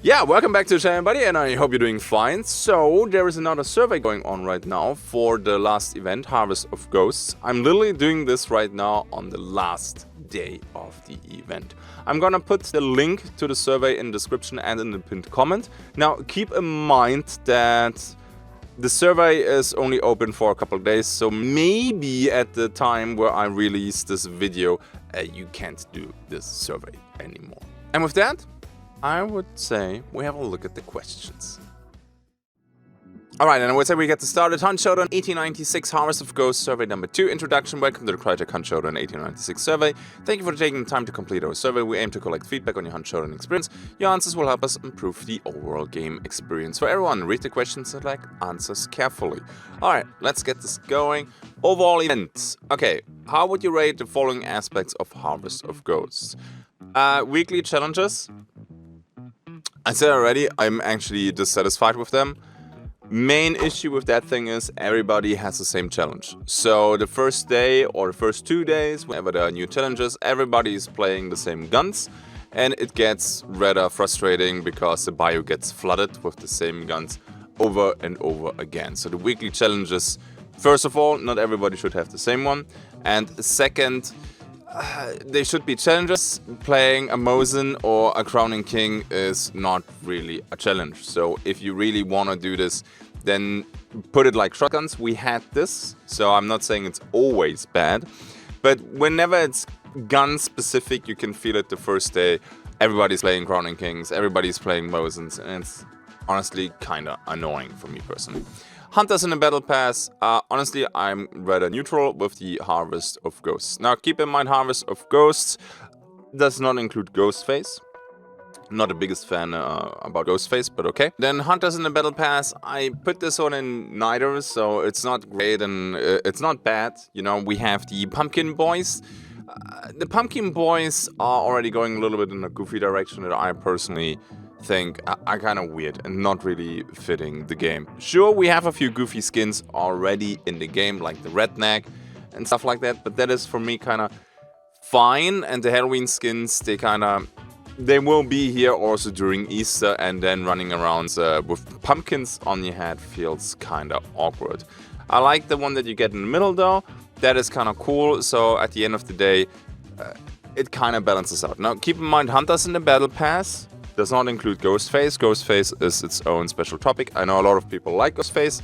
Yeah, welcome back to the channel, buddy, and I hope you're doing fine. So, there is another survey going on right now for the last event, Harvest of Ghosts. I'm literally doing this right now on the last day of the event. I'm gonna put the link to the survey in the description and in the pinned comment. Now, keep in mind that the survey is only open for a couple of days, so maybe at the time where I release this video, you can't do this survey anymore. And with that, I would say we have a look at the questions. Alright, and I would say we get to start at Hunt Showdown 1896 Harvest of Ghosts survey number 2 introduction. Welcome to the Crytek Hunt Showdown 1896 survey. Thank you for taking the time to complete our survey. We aim to collect feedback on your Hunt Showdown experience. Your answers will help us improve the overall game experience for everyone. Read the questions and select answers carefully. Alright, let's get this going. Overall events. Okay, how would you rate the following aspects of Harvest of Ghosts? Weekly challenges. I said already, I'm actually dissatisfied with them. Main issue with that thing is everybody has the same challenge. So the first day or the first 2 days, whenever there are new challenges, everybody is playing the same guns. And it gets rather frustrating because the bio gets flooded with the same guns over and over again. So the weekly challenges, first of all, not everybody should have the same one. And second, they should be challenges. Playing a Mosin or a Crowning King is not really a challenge. So if you really want to do this, then put it like shotguns. We had this, so I'm not saying it's always bad. But whenever it's gun specific, you can feel it the first day. Everybody's playing Crowning Kings, everybody's playing Mosins, and it's honestly kind of annoying for me personally. Hunters in the Battle Pass, honestly, I'm rather neutral with the Harvest of Ghosts. Now, keep in mind, Harvest of Ghosts does not include Ghostface. Not the biggest fan about Ghostface, but okay. Then Hunters in the Battle Pass, I put this one in neither, so it's not great and it's not bad. You know, we have the Pumpkin Boys. The Pumpkin Boys are already going a little bit in a goofy direction that I personally think are kind of weird and not really fitting the game. Sure, we have a few goofy skins already in the game, like the redneck and stuff like that, but that is for me kind of fine. And the Halloween skins, they will be here also during Easter, and then running around with pumpkins on your head feels kind of awkward. I like the one that you get in the middle though. That is kind of cool, so at the end of the day, it kind of balances out. Now, keep in mind, Hunters in the Battle Pass does not include Ghostface. Ghostface is its own special topic. I know a lot of people like Ghostface,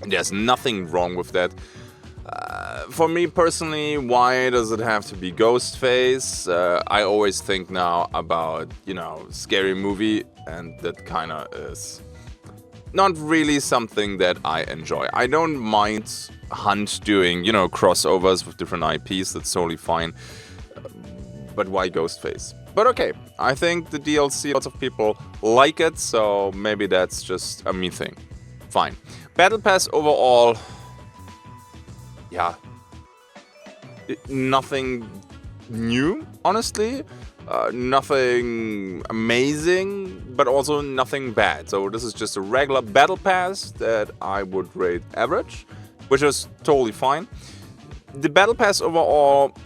and there's nothing wrong with that. For me personally, why does it have to be Ghostface? I always think now about, you know, scary movie, and that kind of is not really something that I enjoy. I don't mind Hunt doing, you know, crossovers with different IPs, that's totally fine. But why Ghostface? But okay, I think the DLC, lots of people like it, so maybe that's just a me thing. Fine. Battle Pass overall, yeah, nothing new, honestly. Nothing amazing, but also nothing bad. So this is just a regular Battle Pass that I would rate average, which is totally fine. The Battle Pass overall,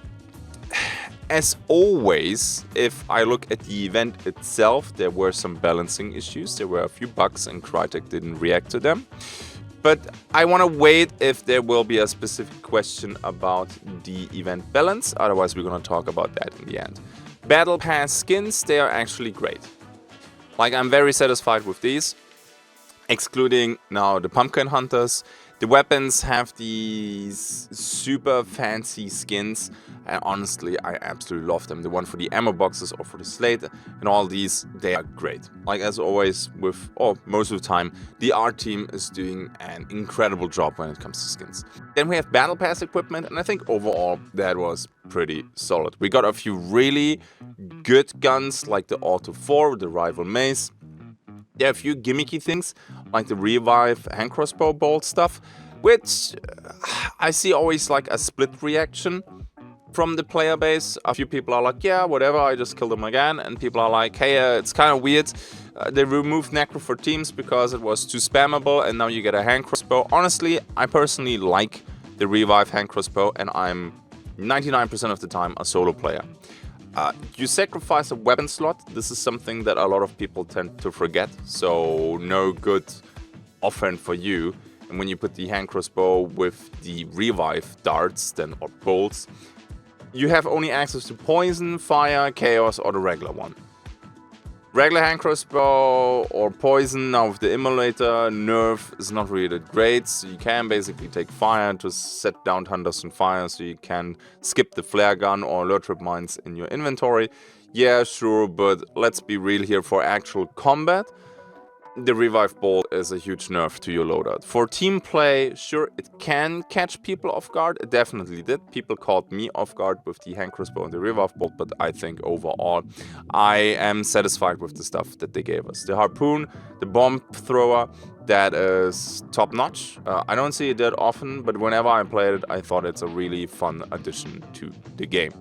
as always, if I look at the event itself, there were some balancing issues. There were a few bugs and Crytek didn't react to them. But I want to wait if there will be a specific question about the event balance. Otherwise, we're going to talk about that in the end. Battle Pass skins, they are actually great. Like, I'm very satisfied with these. Excluding now the Pumpkin Hunters. The weapons have these super fancy skins, and honestly, I absolutely love them. The one for the ammo boxes or for the slate and all these, they are great. Like as always, most of the time, the art team is doing an incredible job when it comes to skins. Then we have Battle Pass equipment, and I think overall that was pretty solid. We got a few really good guns like the Auto 4, the Rival Mace. There are a few gimmicky things like the Revive hand crossbow bolt stuff, which I see always like a split reaction from the player base. A few people are like, yeah, whatever, I just killed them again. And people are like, hey, it's kind of weird. They removed Necro for teams because it was too spammable, and now you get a hand crossbow. Honestly, I personally like the Revive hand crossbow, and I'm 99% of the time a solo player. You sacrifice a weapon slot. This is something that a lot of people tend to forget, so no good offhand for you. And when you put the hand crossbow with the revive darts then or bolts, you have only access to poison, fire, chaos, or the regular one. Regular hand crossbow or poison, now with the immolator, nerf is not really that great, so you can basically take fire to set down thunders and fire, so you can skip the flare gun or alert trip mines in your inventory. Yeah, sure, but let's be real here, for actual combat, the revive bolt is a huge nerf to your loadout. For team play, sure, it can catch people off guard. It definitely did. People caught me off guard with the hand crossbow and the revive bolt, but I think overall, I am satisfied with the stuff that they gave us. The harpoon, the bomb thrower, that is top notch. I don't see it that often, but whenever I played it, I thought it's a really fun addition to the game.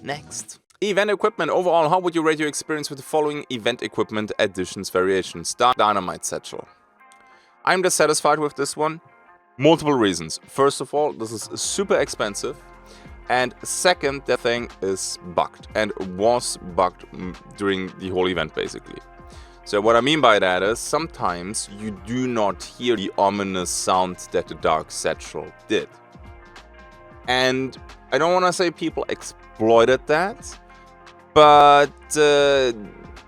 Next. Event equipment. Overall, how would you rate your experience with the following event equipment additions variations? Dynamite satchel. I'm dissatisfied with this one. Multiple reasons. First of all, this is super expensive. And second, the thing is bugged. And was bugged during the whole event, basically. So what I mean by that is, sometimes you do not hear the ominous sound that the Dark Satchel did. And I don't want to say people exploited that, but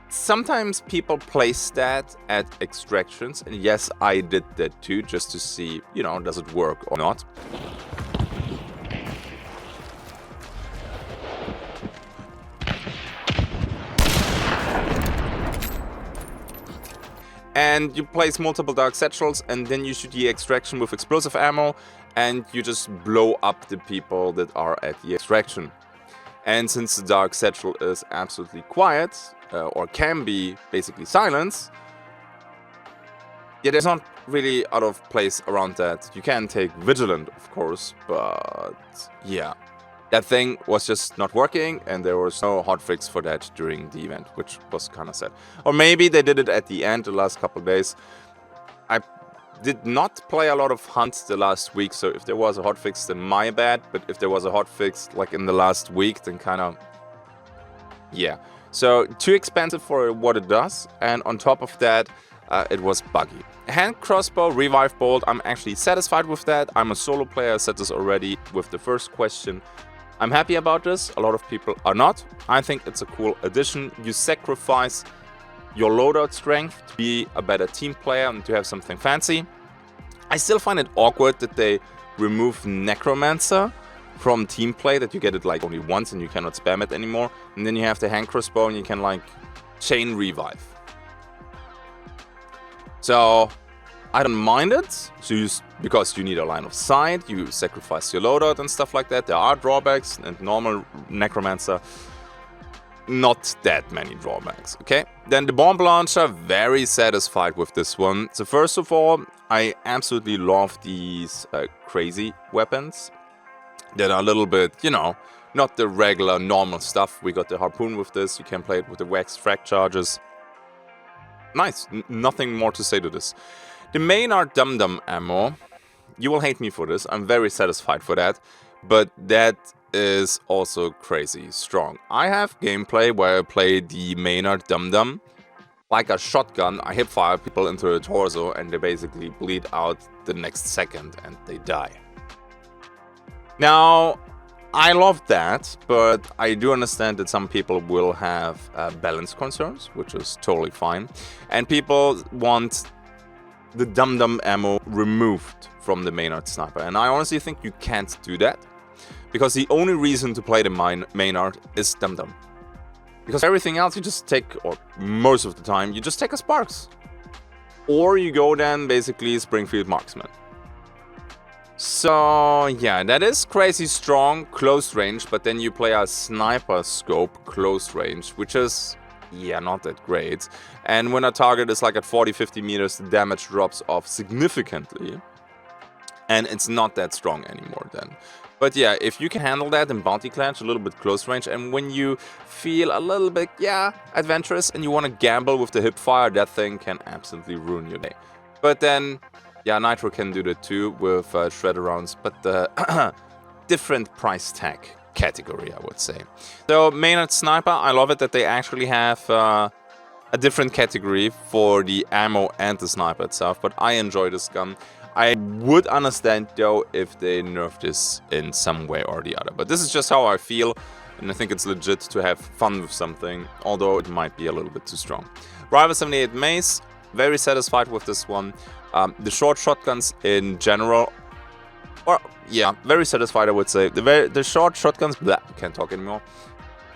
sometimes people place that at extractions, and yes, I did that too, just to see, you know, does it work or not. And you place multiple dark satchels, and then you shoot the extraction with explosive ammo, and you just blow up the people that are at the extraction. And since the dark satchel is absolutely quiet, or can be basically silence, yeah, there's not really out of place around that. You can take vigilant, of course, but yeah. That thing was just not working, and there was no hotfix for that during the event, which was kind of sad. Or maybe they did it at the end, the last couple of days. I did not play a lot of hunts the last week, so if there was a hotfix, then my bad. But if there was a hotfix like in the last week, then kind of, yeah. So too expensive for what it does, and on top of that, it was buggy. Hand crossbow, revive bolt, I'm actually satisfied with that. I'm a solo player, I said this already with the first question. I'm happy about this, a lot of people are not. I think it's a cool addition. You sacrifice your loadout strength to be a better team player and to have something fancy. I still find it awkward that they remove Necromancer from team play, that you get it like only once and you cannot spam it anymore. And then you have the hand crossbow and you can like chain revive. So I don't mind it, so because you need a line of sight, you sacrifice your loadout and stuff like that. There are drawbacks, and normal Necromancer, not that many drawbacks, okay? Then the bomb launcher, very satisfied with this one. So first of all, I absolutely love these crazy weapons that are a little bit, you know, not the regular normal stuff. We got the harpoon with this, you can play it with the wax frag charges. Nice, nothing more to say to this. The Maynard Dum-Dum ammo, you will hate me for this, I'm very satisfied for that, but that is also crazy strong. I have gameplay where I play the Maynard Dum-Dum like a shotgun. I hipfire people into the torso and they basically bleed out the next second and they die. Now, I love that, but I do understand that some people will have balance concerns, which is totally fine. And people want the Dum-Dum ammo removed from the Maynard sniper. And I honestly think you can't do that, because the only reason to play the Maynard is Dum-Dum. Because everything else you just take, or most of the time, you just take a Sparks. Or you go then basically Springfield Marksman. So yeah, that is crazy strong close range, but then you play a sniper scope close range, which is, yeah, not that great. And when a target is like at 40-50 meters, the damage drops off significantly. And it's not that strong anymore then. But yeah, if you can handle that in Bounty Clash, a little bit close range, and when you feel a little bit, yeah, adventurous, and you want to gamble with the hip fire, that thing can absolutely ruin your day. But then, yeah, Nitro can do that too with shredder rounds, but the different price tag category, I would say. So Maynard Sniper, I love it that they actually have a different category for the ammo and the sniper itself, but I enjoy this gun. I would understand though if they nerf this in some way or the other, but this is just how I feel, and I think it's legit to have fun with something, although it might be a little bit too strong. Rival 78 Mace, very satisfied with this one. The short shotguns in general, or yeah, very satisfied I would say. The short shotguns, can't talk anymore.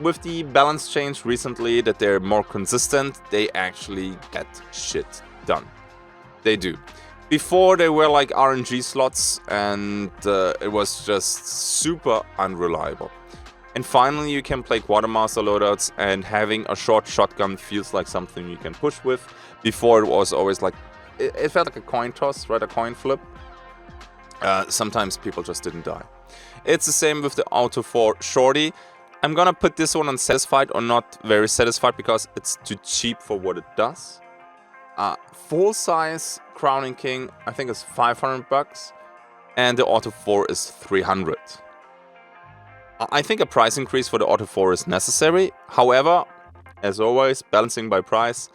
With the balance change recently, that they're more consistent, they actually get shit done. They do. Before they were like RNG slots and it was just super unreliable. And finally you can play Quartermaster loadouts and having a short shotgun feels like something you can push with. Before it was always like, it felt like a coin toss, right? A coin flip. Sometimes people just didn't die. It's the same with the Auto 4 Shorty. I'm gonna put this one on satisfied or not very satisfied because it's too cheap for what it does. Full size Crowning King I think is 500 bucks and the Auto 4 is 300. I think a price increase for the Auto 4 is necessary. However, as always, balancing by price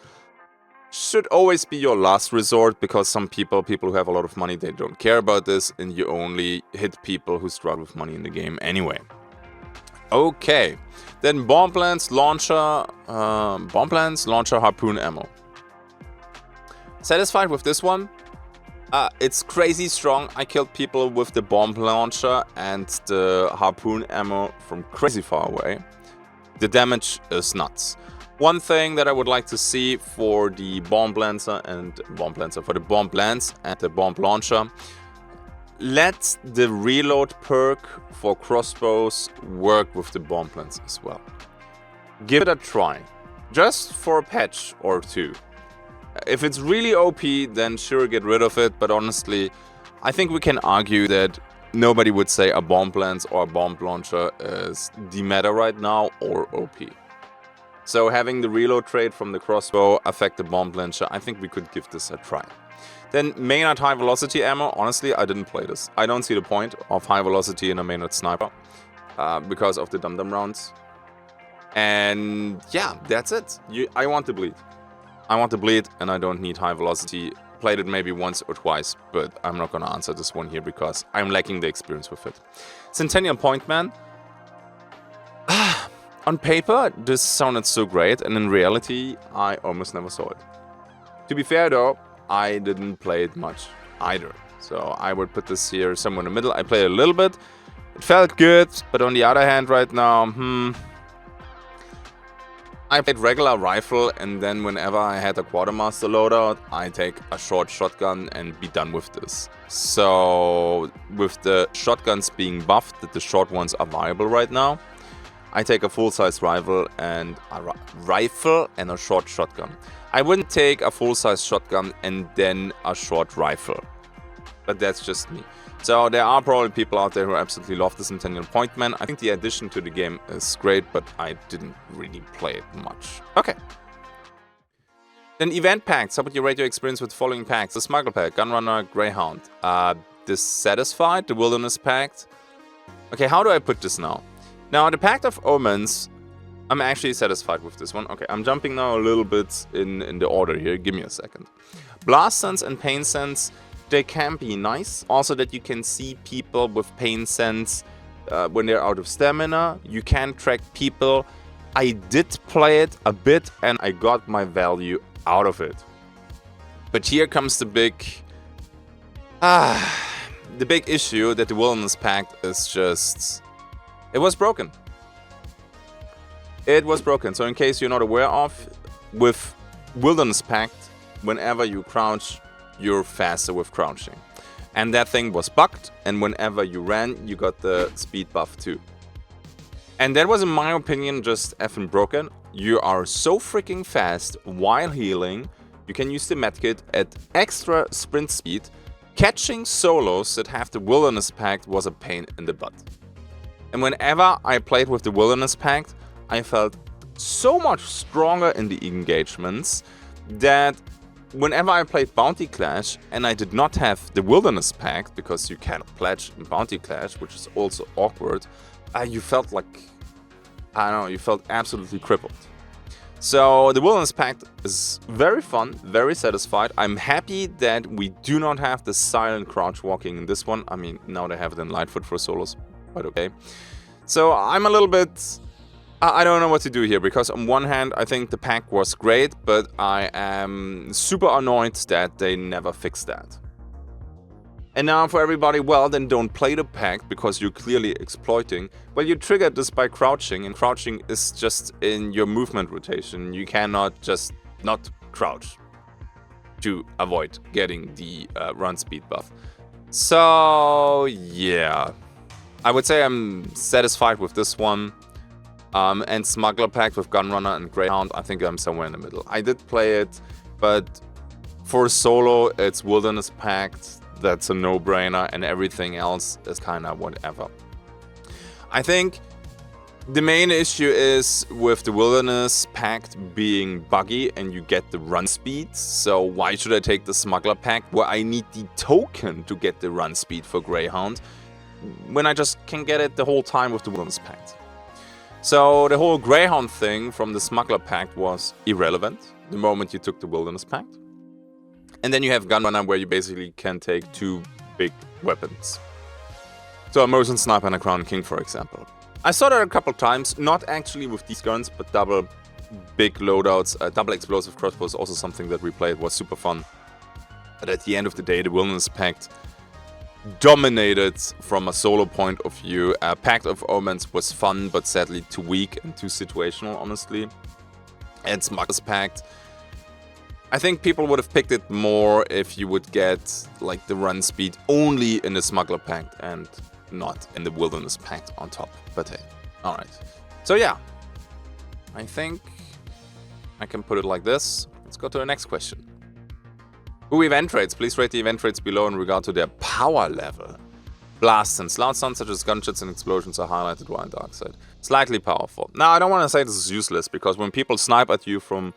should always be your last resort, because some people who have a lot of money, they don't care about this, and you only hit people who struggle with money in the game anyway. Okay, then bomb lance, launcher, harpoon ammo. Satisfied with this one. It's crazy strong. I killed people with the bomb launcher and the harpoon ammo from crazy far away. The damage is nuts. One thing that I would like to see for the bomb lancer and for the bomb lance and the bomb launcher, let the reload perk for crossbows work with the bomb lance as well. Give it a try, just for a patch or two. If it's really OP, then sure, get rid of it, but honestly, I think we can argue that nobody would say a bomb lance or a bomb launcher is the meta right now or OP. So having the reload trade from the crossbow affect the bomb launcher, I think we could give this a try. Then Maynard high velocity ammo, honestly I didn't play this. I don't see the point of high velocity in a Maynard sniper because of the dum-dum rounds. And yeah, that's it. I want to bleed. I want to bleed and I don't need high velocity. Played it maybe once or twice, but I'm not gonna answer this one here because I'm lacking the experience with it. Centennial Point Man. On paper, this sounded so great, and in reality, I almost never saw it. To be fair though, I didn't play it much either. So I would put this here somewhere in the middle. I played a little bit. It felt good, but on the other hand right now, I played regular rifle, and then whenever I had a quartermaster loadout, I take a short shotgun and be done with this. So with the shotguns being buffed, that the short ones are viable right now, I take a full-size rifle and a short shotgun. I wouldn't take a full-size shotgun and then a short rifle, but that's just me. So there are probably people out there who absolutely love the Centennial Point Man. I think the addition to the game is great, but I didn't really play it much. Okay. Then event packs. How would you rate your experience with the following packs? The Smuggle Pack, Gunrunner, Greyhound. Dissatisfied, the Wilderness Pact. Okay, how do I put this now? Now, the Pact of Omens, I'm actually satisfied with this one. Okay, I'm jumping now a little bit in the order here. Give me a second. Blast Sense and Pain Sense, they can be nice. Also that you can see people with Pain Sense when they're out of stamina. You can track people. I did play it a bit and I got my value out of it. But here comes the big issue that the Wilderness Pact is just... It was broken. It was broken. So in case you're not aware of, with Wilderness Pact, whenever you crouch, you're faster with crouching. And that thing was bugged, and whenever you ran, you got the speed buff too. And that was, in my opinion, just effing broken. You are so freaking fast while healing. You can use the medkit at extra sprint speed. Catching solos that have the Wilderness Pact was a pain in the butt. And whenever I played with the Wilderness Pact, I felt so much stronger in the engagements that whenever I played Bounty Clash and I did not have the Wilderness Pact, because you cannot pledge in Bounty Clash, which is also awkward, you felt like, I don't know, you felt absolutely crippled. So the Wilderness Pact is very fun, very satisfied. I'm happy that we do not have the silent crouch walking in this one. I mean, now they have it in Lightfoot for solos, but okay. So I'm a little bit, I don't know what to do here, because on one hand, I think the pack was great, but I am super annoyed that they never fixed that. And now for everybody, well, then don't play the pact because you're clearly exploiting. Well, you triggered this by crouching, and crouching is just in your movement rotation. You cannot just not crouch to avoid getting the run speed buff. So, yeah. I would say I'm satisfied with this one. And Smuggler Pact with Gunrunner and Greyhound, I think I'm somewhere in the middle. I did play it, but for solo, it's Wilderness Pact. That's a no-brainer, and everything else is kind of whatever. I think the main issue is with the Wilderness Pact being buggy and you get the run speed. So why should I take the Smuggler Pact where I need the token to get the run speed for Greyhound when I just can get it the whole time with the Wilderness Pact? So the whole Greyhound thing from the Smuggler Pact was irrelevant the moment you took the Wilderness Pact. And then you have Gunrunner, where you basically can take 2 big weapons. So a Motion Sniper and a Crown King, for example. I saw that a couple times, not actually with these guns, but double big loadouts. Double explosive crossbow is also something that we played, was super fun. But at the end of the day, the Wilderness Pact dominated from a solo point of view. Pact of Omens was fun, but sadly too weak and too situational, honestly. And Smuggler's Pact, I think people would have picked it more if you would get like the run speed only in the Smuggler Pact and not in the Wilderness Pact on top. But hey, alright. So yeah, I think I can put it like this. Let's go to the next question. Who event rates? Please rate the event rates below in regard to their power level. Blasts and loud sounds such as gunshots and explosions are highlighted while in Dark Side. Slightly powerful. Now, I don't want to say this is useless, because when people snipe at you from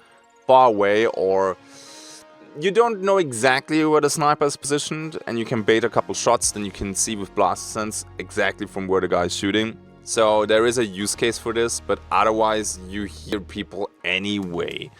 far away, or you don't know exactly where the sniper is positioned and you can bait a couple shots, then you can see with blast sense exactly from where the guy is shooting. So there is a use case for this, but otherwise you hear people anyway.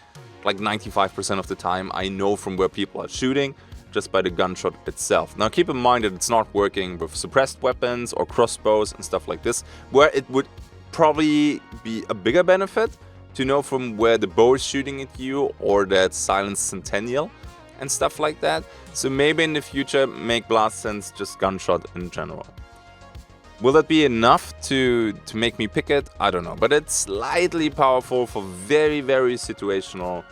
Like 95% of the time I know from where people are shooting just by the gunshot itself. Now keep in mind that it's not working with suppressed weapons or crossbows and stuff like this, where it would probably be a bigger benefit to know from where the bow is shooting at you, or that silenced Centennial and stuff like that. So maybe in the future make blast sense just gunshot in general. Will that be enough to make me pick it? I don't know, but it's slightly powerful for very, very situational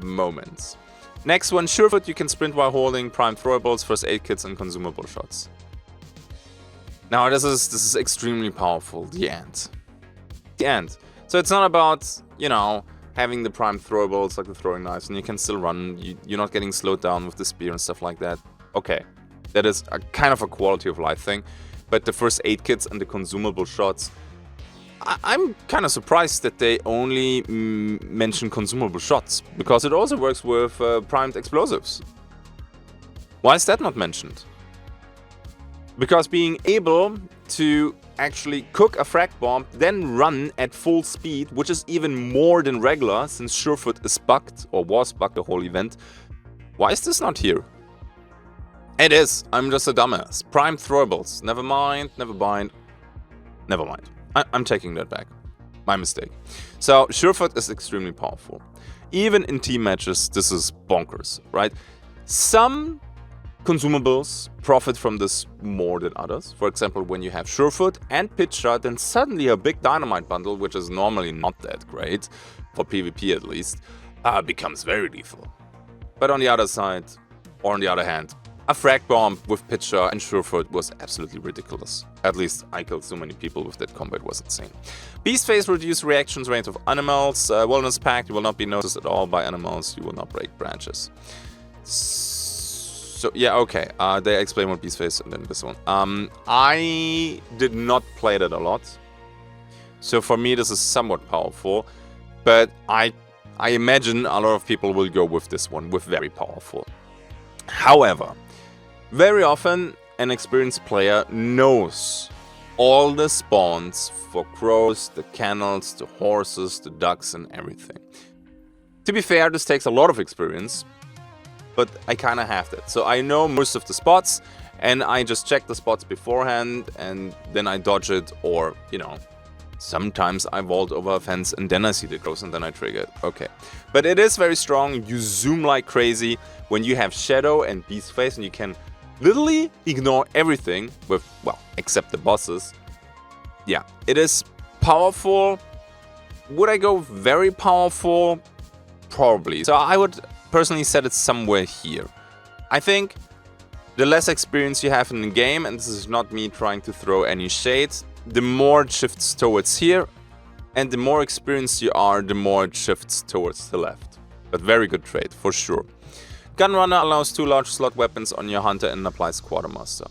moments. Next one, Surefoot, you can sprint while holding primed throwables, first aid kits and consumable shots. Now this is extremely powerful, the end. The end. So it's not about, you know, having the primed throwables like the throwing knives, and you can still run, you're not getting slowed down with the spear and stuff like that. Okay, that is a kind of a quality of life thing. But the first aid kits and the consumable shots, I'm kind of surprised that they only mention consumable shots, because it also works with primed explosives. Why is that not mentioned? Because being able to actually cook a frag bomb, then run at full speed, which is even more than regular, since Surefoot is bugged, or was bugged the whole event. Why is this not here? It is. I'm just a dumbass. Primed throwables. Never mind, never mind. Never mind. I'm taking that back. My mistake. So, Surefoot is extremely powerful. Even in team matches, this is bonkers, right? Some consumables profit from this more than others. For example, when you have Surefoot and Pitch Shot, then suddenly a big dynamite bundle, which is normally not that great, for PvP at least, becomes very lethal. But on the other side, or on the other hand, a frag bomb with Pitch Shot and Surefoot was absolutely ridiculous. At least I killed so many people with that combo, it was insane. Beast Phase reduce reactions range of animals. Wilderness Pact, you will not be noticed at all by animals, you will not break branches. So, yeah, okay, they explain what Beast Phase and then this one. I did not play that a lot. So for me, this is somewhat powerful. But I imagine a lot of people will go with this one, with very powerful. However, very often an experienced player knows all the spawns for crows, the kennels, the horses, the ducks and everything. To be fair, this takes a lot of experience, but I kind of have that. So I know most of the spots, and I just check the spots beforehand, and then I dodge it, or, you know, sometimes I vault over a fence, and then I see the crows, and then I trigger it. Okay. But it is very strong. You zoom like crazy when you have Shadow and Beast Face, and you can literally ignore everything with, well, except the bosses. Yeah, it is powerful. Would I go very powerful? Probably. So I would personally set it somewhere here. I think the less experience you have in the game, and this is not me trying to throw any shade, the more it shifts towards here, and the more experienced you are, the more it shifts towards the left. But very good trade, for sure. Gunrunner allows 2 large slot weapons on your hunter and applies Quartermaster.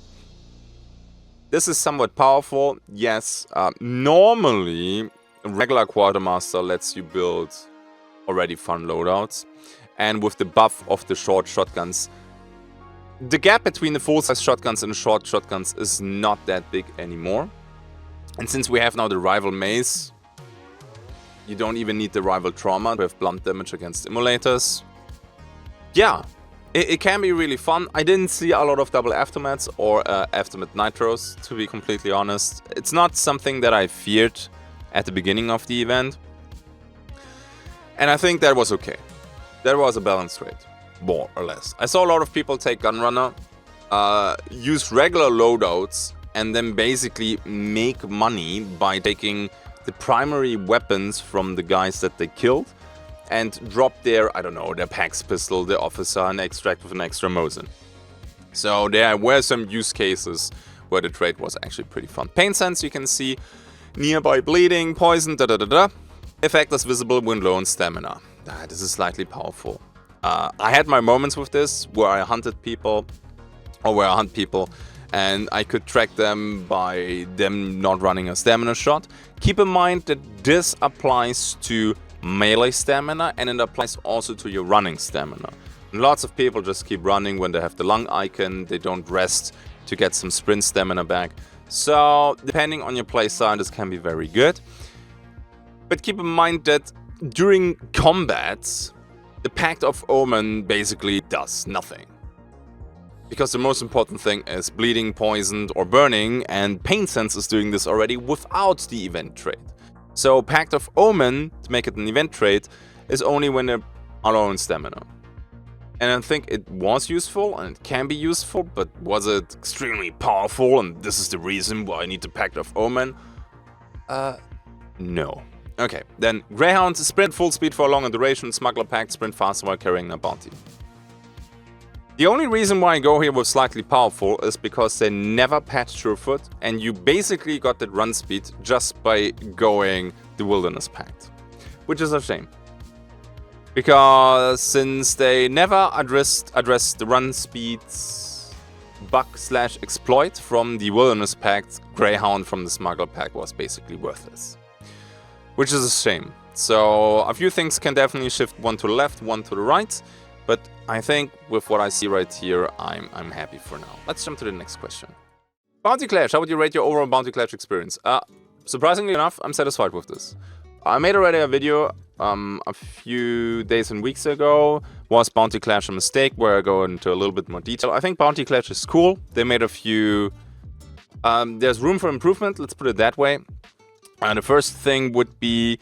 This is somewhat powerful, yes. Normally, a regular Quartermaster lets you build already fun loadouts, and with the buff of the short shotguns, the gap between the full-size shotguns and short shotguns is not that big anymore. And since we have now the rival mace, you don't even need the rival trauma to have blunt damage against emulators. Yeah, it can be really fun. I didn't see a lot of double aftermaths or aftermath nitros, to be completely honest. It's not something that I feared at the beginning of the event. And I think that was okay. That was a balanced rate, more or less. I saw a lot of people take Gunrunner, use regular loadouts, and then basically make money by taking the primary weapons from the guys that they killed and drop their, I don't know, their Pacts pistol, their officer, and extract with an extra Mosin. So there were some use cases where the trade was actually pretty fun. Pain Sense, you can see nearby bleeding, poison, da-da-da-da. Effect is visible when low on stamina. This is slightly powerful. I had my moments with this where I hunted people, or where I hunt people, and I could track them by them not running a stamina shot. Keep in mind that this applies to melee stamina, and it applies also to your running stamina. And lots of people just keep running when they have the lung icon, they don't rest to get some sprint stamina back. So, depending on your playstyle, this can be very good. But keep in mind that during combat, the Pact of Omen basically does nothing. Because the most important thing is bleeding, poisoned, or burning, and Pain Sense is doing this already without the event trait. So Pact of Omen, to make it an event trait, is only when they're low on stamina. And I think it was useful, and it can be useful, but was it extremely powerful, and this is the reason why I need the Pact of Omen? No. Okay, then Greyhound, sprint full speed for a longer duration, Smuggler Pact, sprint faster while carrying a bounty. The only reason why I go here with slightly powerful is because they never patched Surefoot, and you basically got that run speed just by going the Wilderness Pact. Which is a shame. Because since they never addressed the run speeds bug/exploit from the Wilderness Pact, Greyhound from the Smuggler Pact was basically worthless. Which is a shame. So a few things can definitely shift, one to the left, one to the right. But I think with what I see right here, I'm happy for now. Let's jump to the next question. Bounty Clash, how would you rate your overall Bounty Clash experience? Surprisingly enough, I'm satisfied with this. I made already a video a few days and weeks ago. Was Bounty Clash a mistake? Where I go into a little bit more detail. I think Bounty Clash is cool. They made a few... there's room for improvement, let's put it that way. The first thing would be...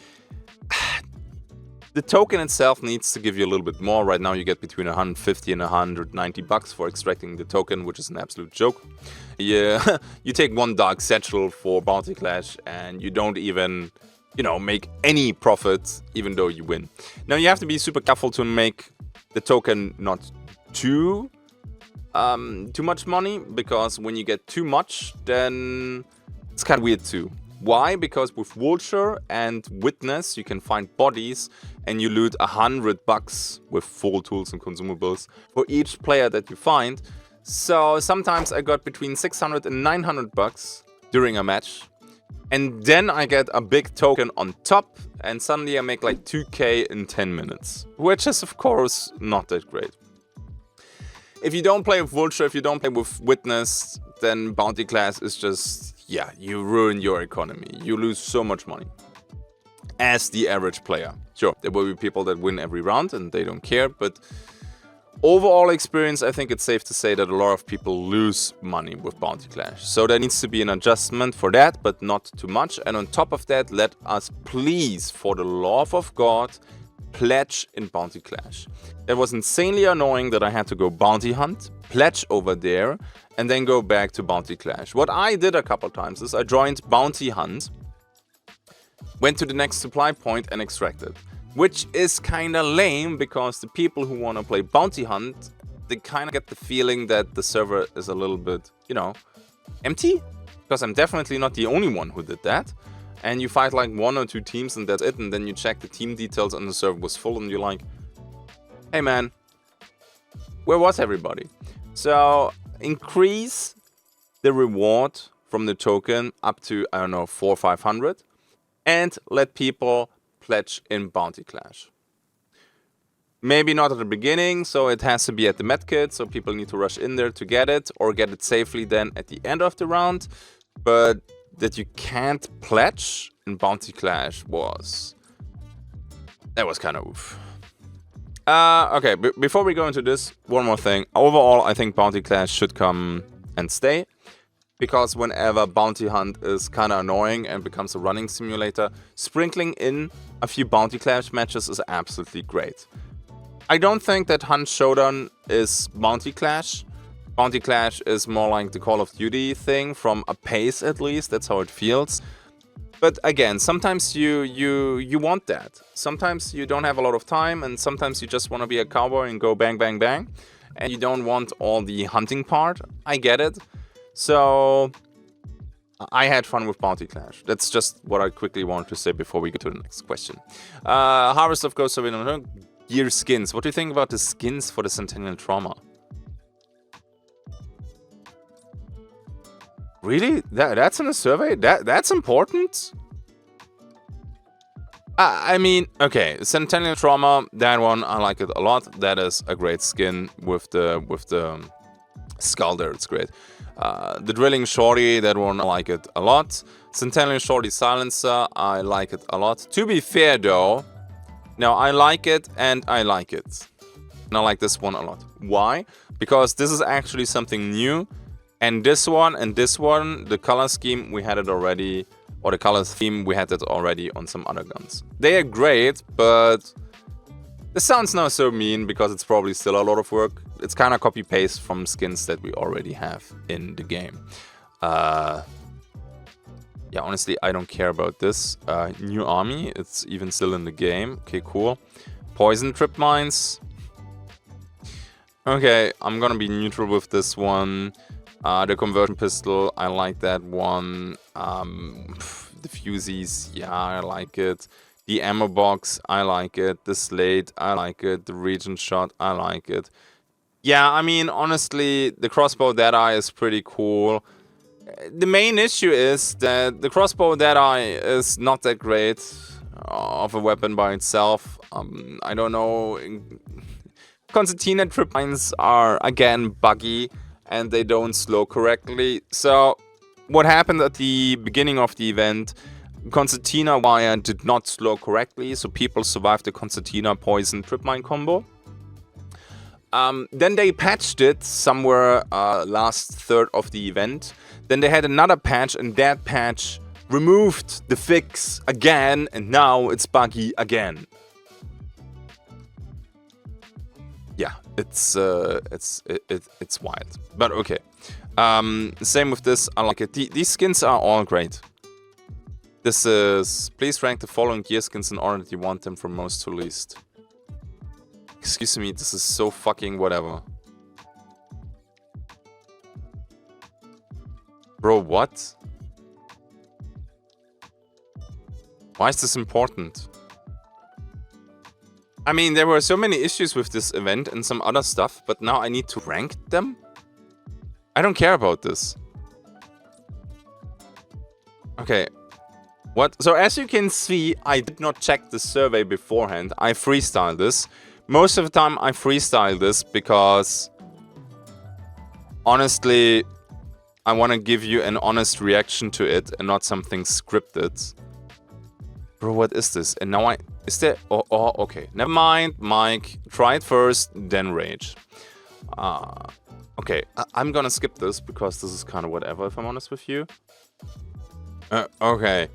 the token itself needs to give you a little bit more. Right now you get between 150 and 190 bucks for extracting the token, which is an absolute joke. Yeah, you take one Dark Satchel for Bounty Clash and you don't even, you know, make any profit even though you win. Now you have to be super careful to make the token not too much money, because when you get too much, then it's kind of weird too. Why? Because with Vulture and Witness you can find bodies and you loot 100 bucks with full tools and consumables for each player that you find. So sometimes I got between 600 and 900 bucks during a match. And then I get a big token on top and suddenly I make like 2k in 10 minutes. Which is of course not that great. If you don't play with Vulture, if you don't play with Witness, then Bounty Class is just... yeah, you ruin your economy. You lose so much money as the average player. Sure, there will be people that win every round and they don't care, but overall experience, I think it's safe to say that a lot of people lose money with Bounty Clash. So there needs to be an adjustment for that, but not too much. And on top of that, let us please, for the love of God, pledge in Bounty Clash. It was insanely annoying that I had to go bounty hunt, pledge over there, and then go back to Bounty Clash. What I did a couple times is I joined Bounty Hunt, went to the next supply point and extracted. Which is kinda lame, because the people who wanna play Bounty Hunt, they kinda get the feeling that the server is a little bit, you know, empty. Because I'm definitely not the only one who did that. And you fight like 1 or 2 teams and that's it, and then you check the team details and the server was full and you're like, hey man, where was everybody? So increase the reward from the token up to, I don't know, 400 or 500, and let people pledge in Bounty Clash. Maybe not at the beginning, so it has to be at the medkit, so people need to rush in there to get it, or get it safely then at the end of the round. But that you can't pledge in Bounty Clash was kind of oof. Okay, before we go into this, one more thing. Overall, I think Bounty Clash should come and stay, because whenever Bounty Hunt is kind of annoying and becomes a running simulator, sprinkling in a few Bounty Clash matches is absolutely great. I don't think that Hunt Showdown is Bounty Clash. Bounty Clash is more like the Call of Duty thing, from a pace at least, that's how it feels. But again, sometimes you want that. Sometimes you don't have a lot of time, and sometimes you just want to be a cowboy and go bang, bang, bang. And you don't want all the hunting part. I get it. So I had fun with Bounty Clash. That's just what I quickly want to say before we go to the next question. Harvest of Ghost of Gear skins. What do you think about the skins for the Centennial Trauma? Really? That's in a survey? That's important? I mean, okay, Centennial Trauma, that one, I like it a lot. That is a great skin with the skull there, it's great. The Drilling Shorty, that one, I like it a lot. Centennial Shorty Silencer, I like it a lot. To be fair though, now I like it and I like it. And I like this one a lot. Why? Because this is actually something new. And this one, the color scheme, we had it already, or the color theme, we had it already on some other guns. They are great, but this sounds now so mean because it's probably still a lot of work. It's kind of copy-paste from skins that we already have in the game. Yeah, honestly, I don't care about this. New army, it's even still in the game. Okay, cool. Poison trip mines. Okay, I'm gonna be neutral with this one. The conversion pistol, I like that one. The fusees, yeah, I like it. The ammo box, I like it. The slate, I like it. The region shot, I like it. Yeah, I mean, honestly, the crossbow Deadeye is pretty cool. The main issue is that the crossbow Deadeye is not that great of a weapon by itself. I don't know. Concertina trip mines are, again, buggy. And they don't slow correctly. So what happened at the beginning of the event, Concertina wire did not slow correctly, so people survived the Concertina poison trip mine combo. Then they patched it somewhere last third of the event. Then they had another patch, and that patch removed the fix again, and now it's buggy again. Yeah, it's wild, but okay. Same with this, I like it. These skins are all great. This is, please rank the following gear skins in order that you want them from most to least. Excuse me, this is so fucking whatever. Bro, what? Why is this important? I mean, there were so many issues with this event and some other stuff, but now I need to rank them? I don't care about this. Okay. What? So as you can see, I did not check the survey beforehand. I freestyled this. Most of the time I freestyle this because honestly, I want to give you an honest reaction to it and not something scripted. Bro, what is this? And now is there... Oh, okay. Never mind, Mike. Try it first, then rage. Okay, I'm gonna skip this because this is kind of whatever, if I'm honest with you. Okay.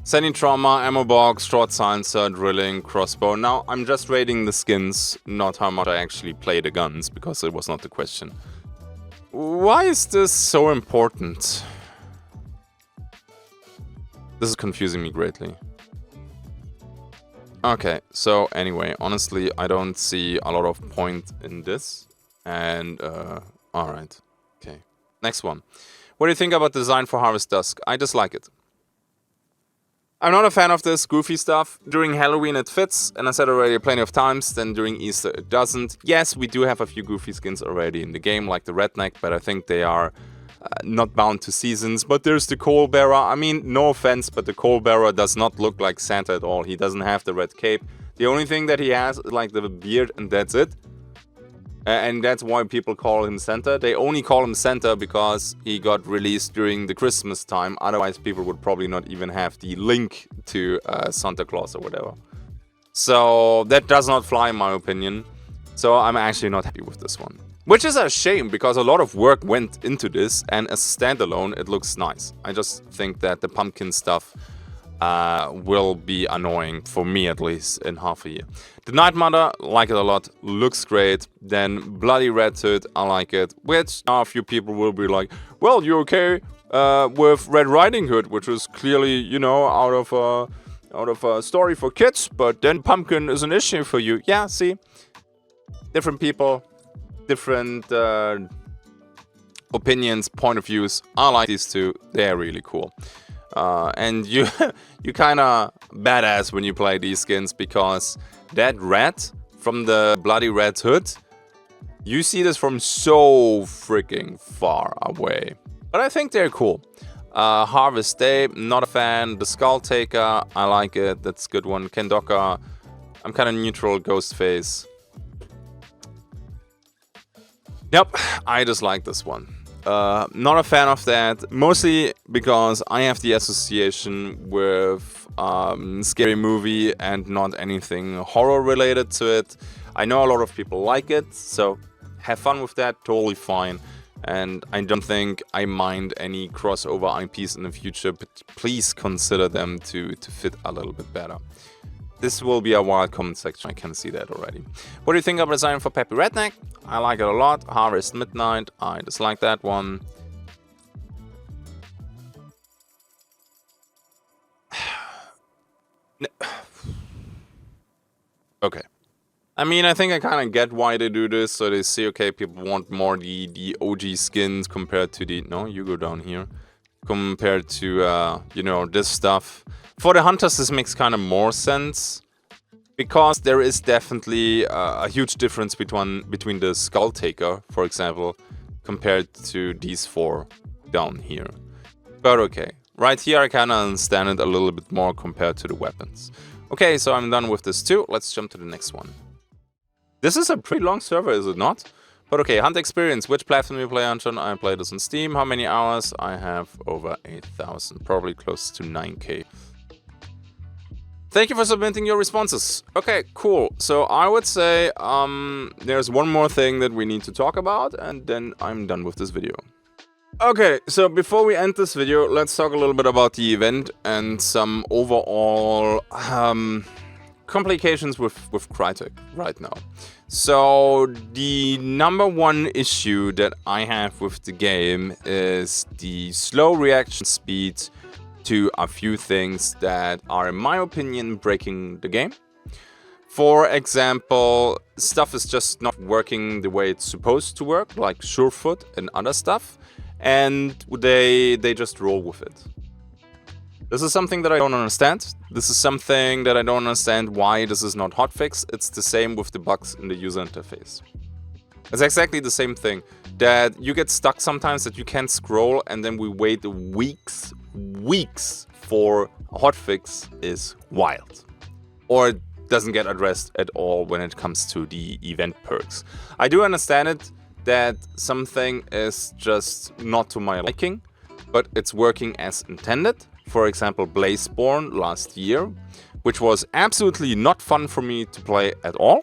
Sending trauma, ammo box, short silencer, drilling, crossbow. Now, I'm just rating the skins, not how much I actually play the guns, because it was not the question. Why is this so important? This is confusing me greatly. Okay, so anyway, honestly, I don't see a lot of point in this. And, alright. Okay. Next one. What do you think about the design for Harvest Dusk? I dislike it. I'm not a fan of this goofy stuff. During Halloween it fits, and I said already plenty of times, then during Easter it doesn't. Yes, we do have a few goofy skins already in the game, like the redneck, but I think they are not bound to seasons. But there's the coal bearer. I mean, no offense, but the coal bearer does not look like Santa at all. He doesn't have the red cape. The only thing that he has is like the beard, and that's it. And that's why people call him Santa. They only call him Santa because he got released during the Christmas time. Otherwise, people would probably not even have the link to Santa Claus or whatever. So that does not fly in my opinion. So I'm actually not happy with this one. Which is a shame, because a lot of work went into this, and as standalone, it looks nice. I just think that the pumpkin stuff will be annoying, for me at least, in half a year. The Night Mother, like it a lot, looks great. Then Bloody Red Hood, I like it. Which now a few people will be like, well, you're okay with Red Riding Hood, which is clearly, you know, out of a story for kids, but then pumpkin is an issue for you. Yeah, see? Different people, different opinions, point of views. I like these two. They're really cool. And you kind of badass when you play these skins, because that red from the Bloody Red Hood, you see this from so freaking far away. But I think they're cool. Harvest Day, not a fan. The Skull Taker, I like it. That's a good one. Kendoka, I'm kind of neutral. Ghostface. Yep, I just like this one. Not a fan of that, mostly because I have the association with scary movie and not anything horror related to it. I know a lot of people like it, so have fun with that, totally fine. And I don't think I mind any crossover IPs in the future, but please consider them to fit a little bit better. This will be a wild comment section, I can see that already. What do you think of design for Peppy Redneck? I like it a lot. Harvest Midnight, I dislike that one. Okay. I mean, I think I kind of get why they do this. So they say, okay, people want more the OG skins compared to the... No, you go down here. Compared to, you know, this stuff. For the hunters, this makes kind of more sense. Because there is definitely a huge difference between the Skull Taker, for example, compared to these four down here. But okay. Right here, I kind of understand it a little bit more compared to the weapons. Okay, so I'm done with this too. Let's jump to the next one. This is a pretty long server, is it not? But okay, Hunt Experience. Which platform do you play on? I play this on Steam. How many hours? I have over 8,000. Probably close to 9K. Thank you for submitting your responses. Okay, cool. So I would say there's one more thing that we need to talk about, and then I'm done with this video. Okay, so before we end this video, let's talk a little bit about the event and some overall complications with Crytek right now. So the number one issue that I have with the game is the slow reaction speed to a few things that are, in my opinion, breaking the game. For example, stuff is just not working the way it's supposed to work, like Surefoot and other stuff, and they just roll with it. This is something that I don't understand. This is something that I don't understand why this is not hotfixed. It's the same with the bugs in the user interface. It's exactly the same thing, that you get stuck sometimes, that you can't scroll, and then we wait weeks for a hotfix is wild. Or it doesn't get addressed at all when it comes to the event perks. I do understand it, that something is just not to my liking, but it's working as intended. For example, Blazeborn last year, which was absolutely not fun for me to play at all,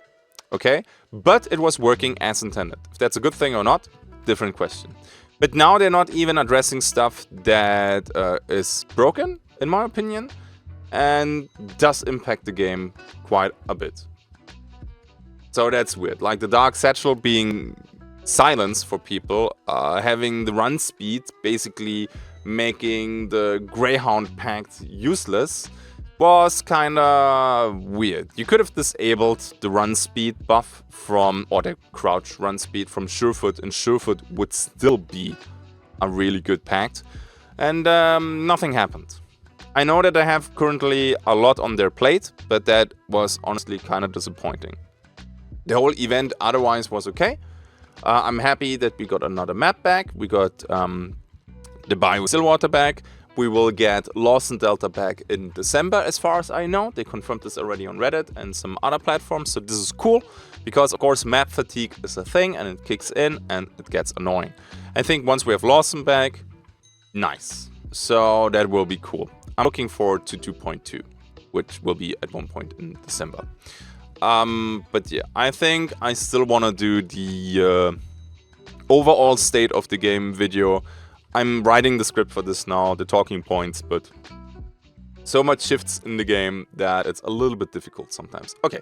okay? But it was working as intended. If that's a good thing or not, different question. But now they're not even addressing stuff that is broken, in my opinion, and does impact the game quite a bit. So that's weird. Like the Dark Satchel being silenced for people, having the run speed basically making the Greyhound Pact useless was kinda weird. You could have disabled the run speed buff from, or the crouch run speed from Surefoot, and Surefoot would still be a really good pact. And nothing happened. I know that they have currently a lot on their plate, but that was honestly kind of disappointing. The whole event otherwise was okay. I'm happy that we got another map back. We got the Bajou Stillwater back. We will get Lost in Delta back in December, as far as I know. They confirmed this already on Reddit and some other platforms, so this is cool. Because, of course, map fatigue is a thing, and it kicks in, and it gets annoying. I think once we have Lawson back, nice. So that will be cool. I'm looking forward to 2.2, which will be at one point in December. But yeah, I think I still want to do the overall state of the game video. I'm writing the script for this now, the talking points, but so much shifts in the game that it's a little bit difficult sometimes. Okay,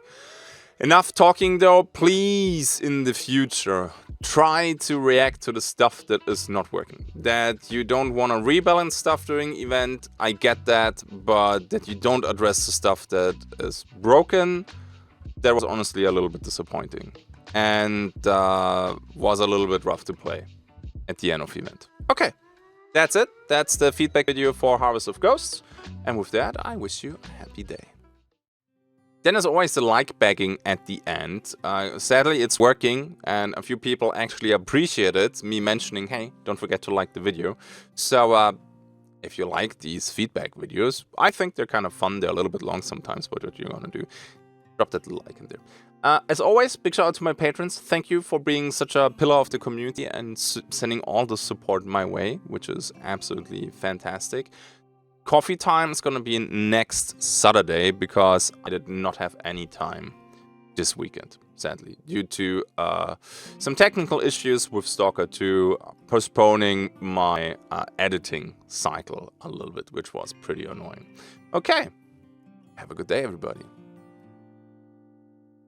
enough talking though. Please, in the future, try to react to the stuff that is not working. That you don't want to rebalance stuff during event, I get that, but that you don't address the stuff that is broken, that was honestly a little bit disappointing. And was a little bit rough to play at the end of the event. Okay, that's it. That's the feedback video for Harvest of Ghosts. And with that, I wish you a happy day. Then as always, the like begging at the end. Sadly, it's working, and a few people actually appreciated me mentioning, hey, don't forget to like the video. So if you like these feedback videos, I think they're kind of fun. They're a little bit long sometimes, but what you're gonna do, drop that little like in there. As always, big shout out to my patrons. Thank you for being such a pillar of the community and sending all the support my way, which is absolutely fantastic. Coffee time is gonna be next Saturday because I did not have any time this weekend, sadly, due to some technical issues with Stalker 2 postponing my editing cycle a little bit, which was pretty annoying. Okay, have a good day, everybody.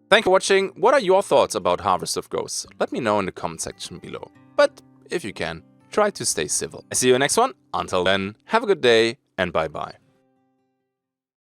Thank you for watching. What are your thoughts about Harvest of Ghosts? Let me know in the comment section below. But if you can, try to stay civil. I see you in the next one. Until then, have a good day and bye-bye.